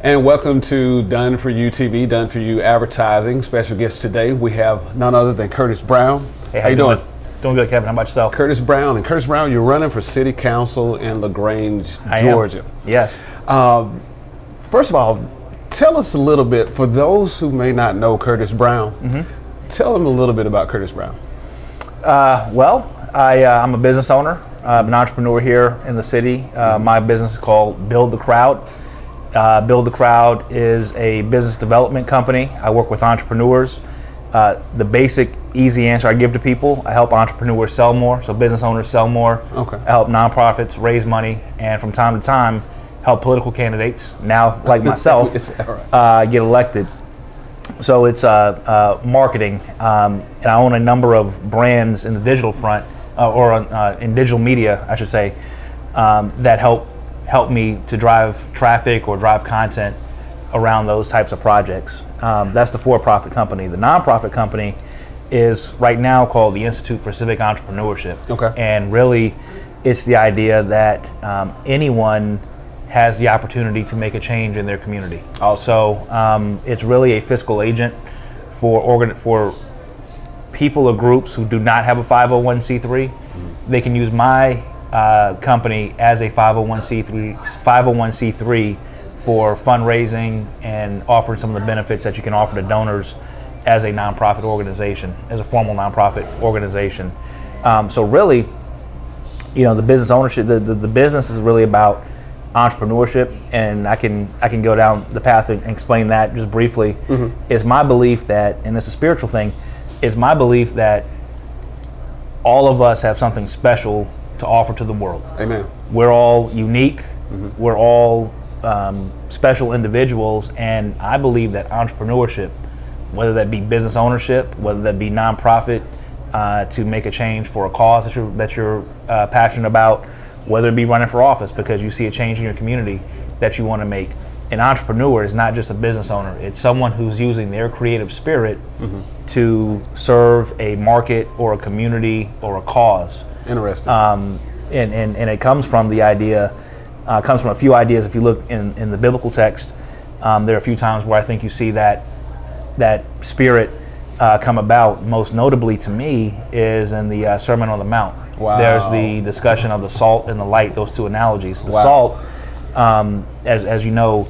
And welcome to Done For You TV, Done For You Advertising. Special guest today, we have none other than Curtis Brown. Hey, how you doing? Doing good, Kevin. How about yourself? Curtis Brown. And Curtis Brown, you're running for City Council in LaGrange, Georgia. Yes. First of all, tell us a little bit, for those who may not know Curtis Brown, tell them a little bit about Curtis Brown. I'm a business owner. I'm an entrepreneur here in the city. My business is called Build the Crowd. Build the Crowd is a business development company. I work with entrepreneurs. The basic, easy answer I give to people, I help entrepreneurs sell more, so business owners sell more. Okay. I help nonprofits raise money, and from time to time, help political candidates, now like myself, get elected. So it's marketing, and I own a number of brands in the digital front, in digital media, I should say, that help me to drive traffic or drive content around those types of projects. That's the for-profit company. The nonprofit company is right now called the Institute for Civic Entrepreneurship. Okay. And really, it's the idea that anyone has the opportunity to make a change in their community. Also, it's really a fiscal agent for people or groups who do not have a 501c3. They can use my company as a 501c3 for fundraising and offering some of the benefits that you can offer to donors as a nonprofit organization, as a formal nonprofit organization. So really, the business ownership, the business is really about entrepreneurship, and I can go down the path and explain that just briefly. It's my belief that, and it's a spiritual thing, it's my belief that all of us have something special to offer to the world. Amen. We're all unique. We're all special individuals, and I believe that entrepreneurship, whether that be business ownership, whether that be nonprofit, to make a change for a cause that you're passionate about, whether it be running for office because you see a change in your community that you want to make. An entrepreneur is not just a business owner. It's someone who's using their creative spirit to serve a market or a community or a cause. Interesting. And it comes from the idea, comes from a few ideas. If you look in the biblical text, there are a few times where I think you see that spirit come about. Most notably to me is in the Sermon on the Mount. Wow. There's the discussion of the salt and the light, those two analogies. The salt, as you know,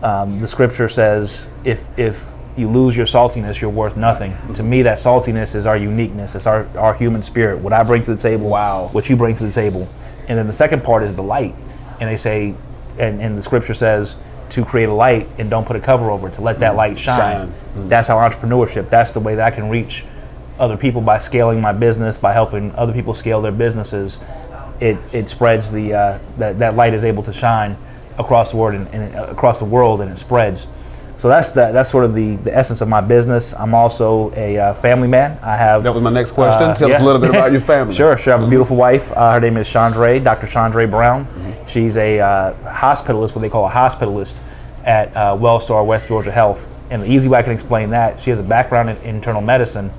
the scripture says, if you lose your saltiness, you're worth nothing. To me, that saltiness is our uniqueness. It's our human spirit, what I bring to the table, what you bring to the table. And then the second part is the light. And they say, and the scripture says, to create a light and don't put a cover over it, to let that light shine. That's how entrepreneurship, that's the way that I can reach other people by scaling my business, by helping other people scale their businesses. It spreads that light is able to shine across the world and it spreads. So that's sort of the essence of my business. I'm also a family man. That was my next question. Tell us a little bit about your family. Sure. I have a beautiful wife. Her name is Chandra, Dr. Chandra Brown. She's a hospitalist, what they call a hospitalist at Wellstar West Georgia Health. And the easy way I can explain that, she has a background in internal medicine,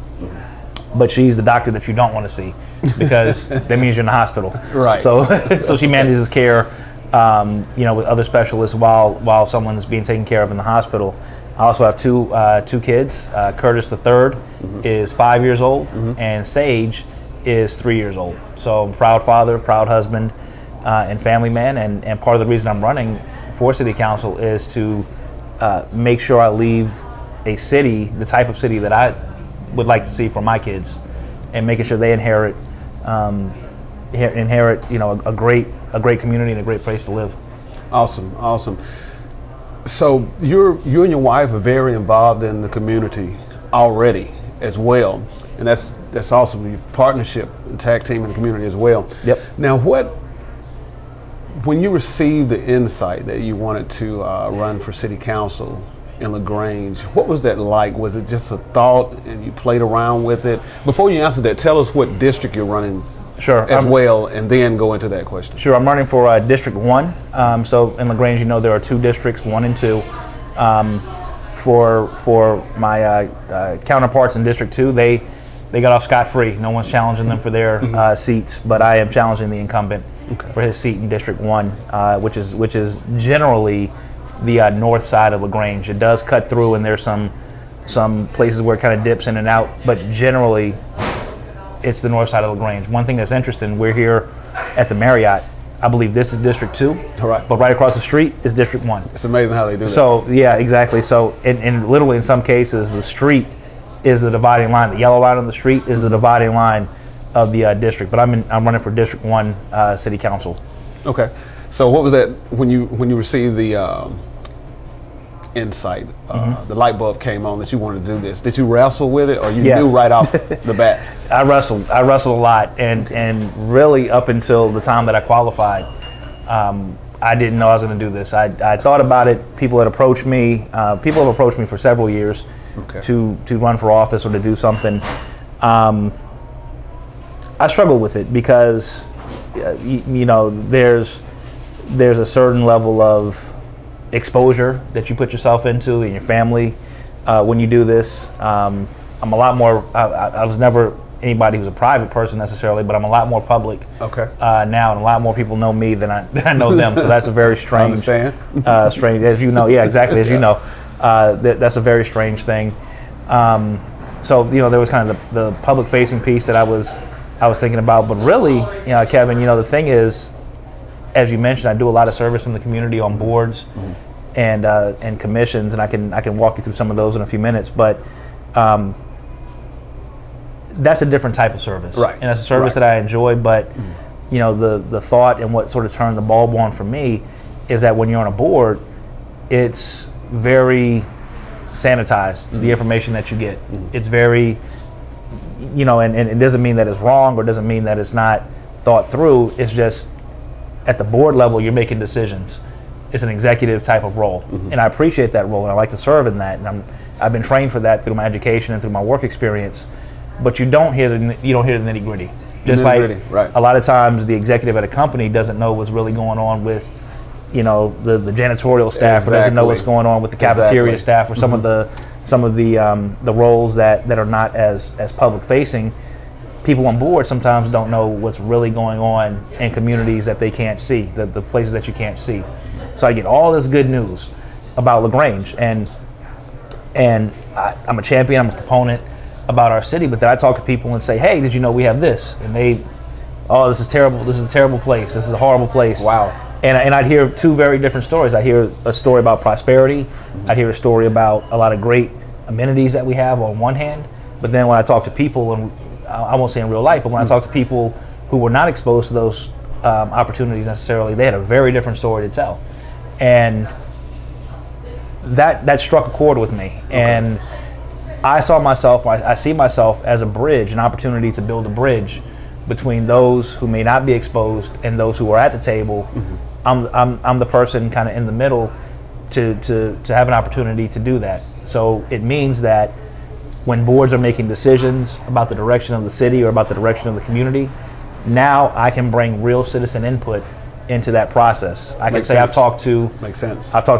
but she's the doctor that you don't want to see because that means you're in the hospital. Right. So she manages care, with other specialists while someone's being taken care of in the hospital. I also have two kids. Curtis III is 5 years old, and Sage is 3 years old. So I'm a proud father, proud husband, and family man. And part of the reason I'm running for City Council is to make sure I leave a city, the type of city that I would like to see for my kids, and making sure they inherit a great community and a great place to live. Awesome. So you and your wife are very involved in the community already as well, and that's awesome. Your partnership and tag team in the community as well. Yep. Now, when you received the insight that you wanted to run for City Council in LaGrange, what was that like? Was it just a thought and you played around with it? Before you answer that, tell us what district you're running as well, and then go into that question. Sure, I'm running for District 1. So in LaGrange, there are two districts, 1 and 2. For my counterparts in District 2, they got off scot-free. No one's challenging them for their seats, but I am challenging the incumbent for his seat in District 1, which is generally the north side of LaGrange. It does cut through, and there's some places where it kind of dips in and out, but generally it's the north side of LaGrange. One thing that's interesting, we're here at the Marriott. I believe this is District 2, right. But right across the street is District 1. It's amazing how they do that. So, yeah, exactly. So, and literally in some cases, the street is the dividing line. The yellow line on the street is the dividing line of the district. But I'm running for District 1 City Council. Okay. So what was that, when you received the insight, the light bulb came on that you wanted to do this? Did you wrestle with it, or you Yes. knew right off the bat? I wrestled a lot, and really up until the time that I qualified, I didn't know I was going to do this. I thought about it. People had approached me. People have approached me for several years to run for office or to do something. I struggle with it because there's a certain level of exposure that you put yourself into and your family when you do this. I'm a lot more. I was never anybody who's a private person necessarily, but I'm a lot more public now, and a lot more people know me than I know them. So that's a very strange, strange, as you know. Yeah, exactly, as you know. That's a very strange thing. So there was kind of the public-facing piece that I was thinking about, but really, Kevin, the thing is, as you mentioned, I do a lot of service in the community on boards and commissions, and I can walk you through some of those in a few minutes, but. That's a different type of service, right? And that's a service that I enjoy. But the thought and what sort of turned the bulb on for me is that when you're on a board, it's very sanitized. The information that you get, it's very, and it doesn't mean that it's wrong or doesn't mean that it's not thought through. It's just at the board level, you're making decisions. It's an executive type of role, and I appreciate that role, and I like to serve in that. And I've been trained for that through my education and through my work experience. But you don't hear the nitty gritty. Just like a lot of times the executive at a company doesn't know what's really going on with, the janitorial staff, or doesn't know what's going on with the cafeteria staff, or some of the roles that are not as public facing. People on board sometimes don't know what's really going on in communities that they can't see, the places that you can't see. So I get all this good news about LaGrange, and I'm a champion, I'm a proponent about our city, but then I talk to people and say, hey, did you know we have this? And this is terrible, this is a terrible place, this is a horrible place. Wow. And I'd hear two very different stories. I hear a story about prosperity, I'd hear a story about a lot of great amenities that we have on one hand, but then when I talk to people, and I won't say in real life, but when I talk to people who were not exposed to those opportunities necessarily, they had a very different story to tell. And that struck a chord with me. And I see myself as a bridge, an opportunity to build a bridge between those who may not be exposed and those who are at the table. I'm the person kind of in the middle to have an opportunity to do that. So it means that when boards are making decisions about the direction of the city or about the direction of the community, now I can bring real citizen input into that process. I can say I've talked to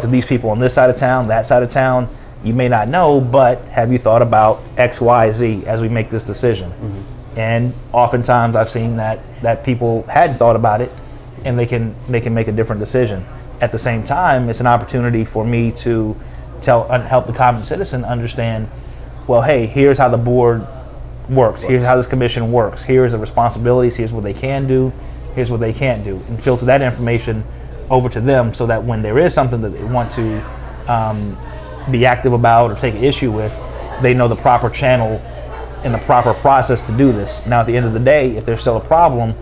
these people on this side of town, that side of town. You may not know, but have you thought about X, Y, Z as we make this decision? And oftentimes I've seen that people hadn't thought about it, and they can make a different decision. At the same time, it's an opportunity for me to help the common citizen understand, well, hey, here's how the board works. Here's how this commission works. Here's the responsibilities. Here's what they can do. Here's what they can't do. And filter that information over to them so that when there is something that they want to be active about or take an issue with, they know the proper channel and the proper process to do this. Now, at the end of the day, if there's still a problem,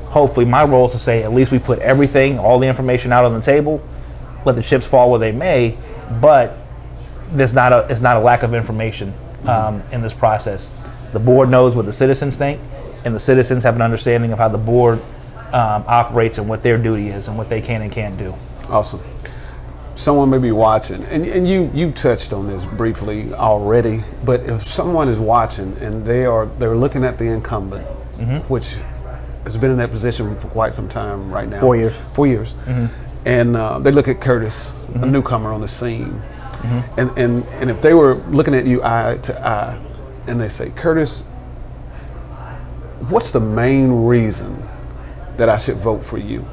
hopefully my role is to say, at least we put everything, all the information out on the table, let the chips fall where they may, but it's not a lack of information in this process. The board knows what the citizens think, and the citizens have an understanding of how the board operates and what their duty is and what they can and can't do. Awesome. Someone may be watching, and you've touched on this briefly already, but if someone is watching and they're looking at the incumbent, which has been in that position for quite some time right now. 4 years. 4 years. And they look at Curtis, a newcomer on the scene, and if they were looking at you eye to eye, and they say, Curtis, what's the main reason that I should vote for you?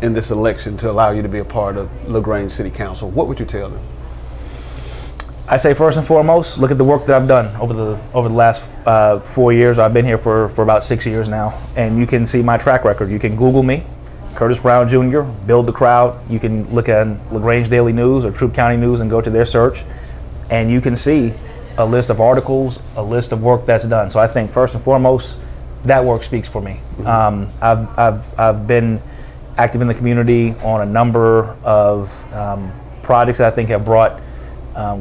in this election to allow you to be a part of LaGrange City Council, what would you tell them? I say first and foremost, look at the work that I've done over the last 4 years. I've been here for about 6 years now, and you can see my track record. You can Google me, Curtis Brown Jr., Build the Crowd. You can look at LaGrange Daily News or Troup County News and go to their search, and you can see a list of articles, a list of work that's done. So I think first and foremost, that work speaks for me. I've been active in the community on a number of projects that I think have brought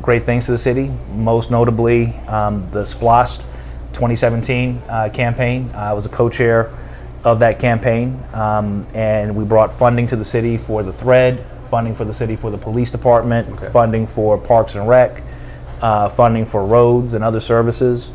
great things to the city. Most notably, the SPLOST 2017 campaign. I was a co-chair of that campaign, and we brought funding to the city for the Thread, funding for the city for the police department, funding for Parks and Rec, funding for roads and other services.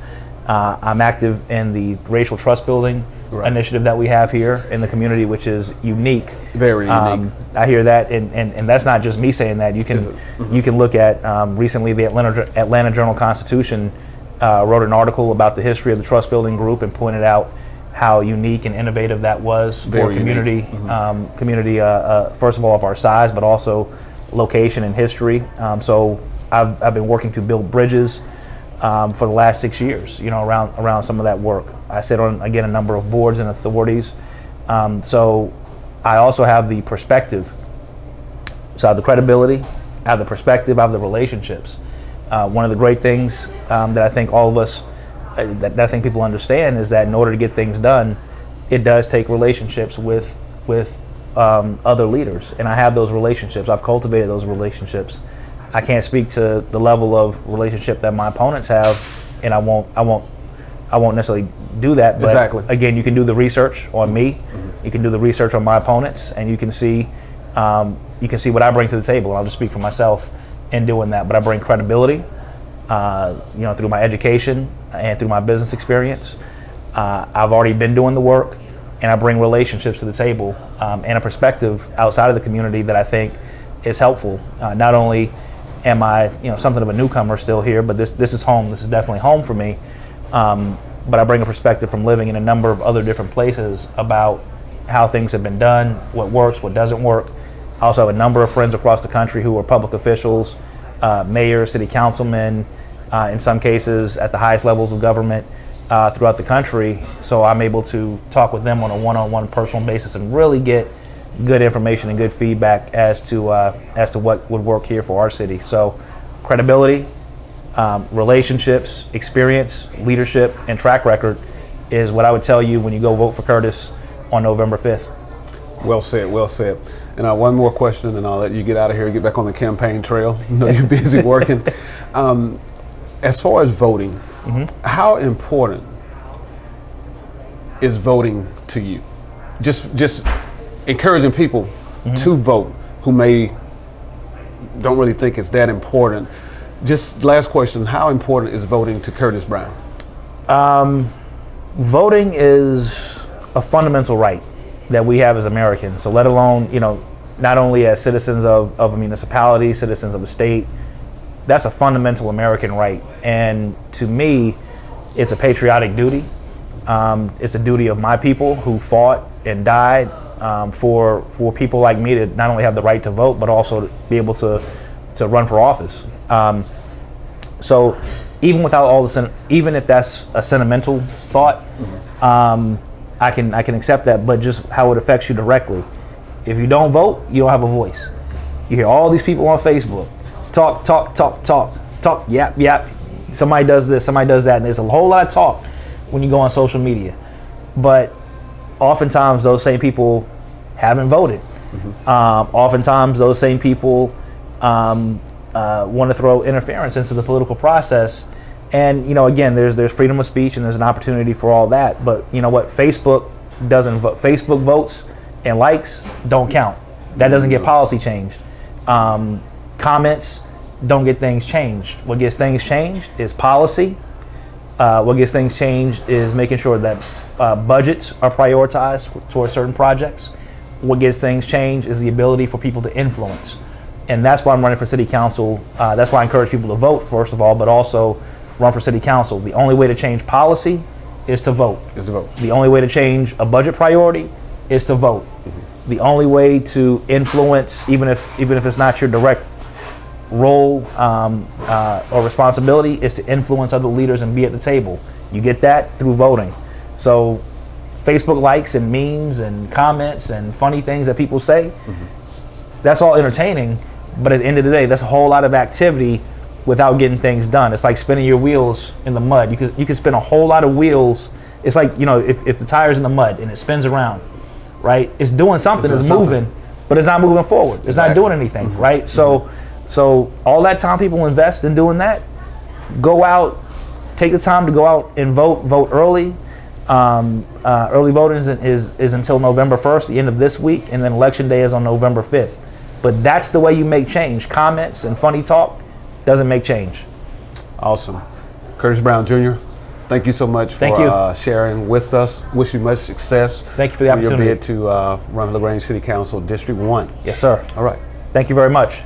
I'm active in the racial trust building initiative that we have here in the community, which is unique. Very unique. I hear that, and that's not just me saying that. You can look at recently the Atlanta Journal-Constitution wrote an article about the history of the trust building group and pointed out how unique and innovative that was for community. Community, first of all, of our size, but also location and history. So I've been working to build bridges for the last 6 years, around some of that work. I sit on, again, a number of boards and authorities. So I also have the perspective. So I have the credibility, I have the perspective, I have the relationships. One of the great things that I think all of us, that I think people understand, is that in order to get things done, it does take relationships with other leaders. And I have those relationships. I've cultivated those relationships. I can't speak to the level of relationship that my opponents have, and I won't necessarily do that. But again, you can do the research on me. You can do the research on my opponents, and you can see what I bring to the table. And I'll just speak for myself in doing that. But I bring credibility, through my education and through my business experience. I've already been doing the work, and I bring relationships to the table and a perspective outside of the community that I think is helpful. Not only am I, something of a newcomer still here, but this is home. This is definitely home for me. But I bring a perspective from living in a number of other different places about how things have been done, what works, what doesn't work. I also have a number of friends across the country who are public officials, mayors, city councilmen, in some cases at the highest levels of government throughout the country. So I'm able to talk with them on a one-on-one personal basis and really get good information and good feedback as to what would work here for our city. So credibility, relationships, experience, leadership, and track record is what I would tell you when you go vote for Curtis on November 5th. Well said, well said. And one more question, and I'll let you get out of here and get back on the campaign trail. I know you're busy working. As far as voting, how important is voting to you? Just encouraging people to vote who don't really think it's that important. Just last question, how important is voting to Curtis Brown? Voting is a fundamental right that we have as Americans. So let alone, not only as citizens of a municipality, citizens of a state, that's a fundamental American right. And to me, it's a patriotic duty. It's a duty of my people who fought and died for people like me to not only have the right to vote, but also to be able to run for office. So even without all even if that's a sentimental thought, I can accept that. But just how it affects you directly. If you don't vote, you don't have a voice. You hear all these people on Facebook talk, yap. Somebody does this, somebody does that, and there's a whole lot of talk when you go on social media. But oftentimes those same people haven't voted. Oftentimes those same people want to throw interference into the political process. And again, there's freedom of speech and there's an opportunity for all that. But you know what? Facebook doesn't vote. Facebook votes and likes don't count. That doesn't get policy changed. Comments don't get things changed. What gets things changed is policy. What gets things changed is making sure that budgets are prioritized towards certain projects. What gets things changed is the ability for people to influence. And that's why I'm running for city council. That's why I encourage people to vote, first of all, but also run for city council. The only way to change policy is to vote. The only way to change a budget priority is to vote. The only way to influence, even if it's not your direct role or responsibility, is to influence other leaders and be at the table. You get that through voting. So Facebook likes and memes and comments and funny things that people say, that's all entertaining, but at the end of the day, that's a whole lot of activity without getting things done. It's like spinning your wheels in the mud. You can spin a whole lot of wheels. It's like, if the tire's in the mud and it spins around, right? It's doing something, it's moving, but it's not moving forward. It's not doing anything, right? So all that time people invest in doing that, go out, take the time to go out and vote early. Early voting is until November 1st, the end of this week, and then election day is on November 5th. But that's the way you make change. Comments and funny talk doesn't make change. Awesome. Curtis Brown Jr., thank you so much for sharing with us. Wish you much success. Thank you for the opportunity. Your bid to run LaGrange City Council District 1. Yes, sir. All right. Thank you very much.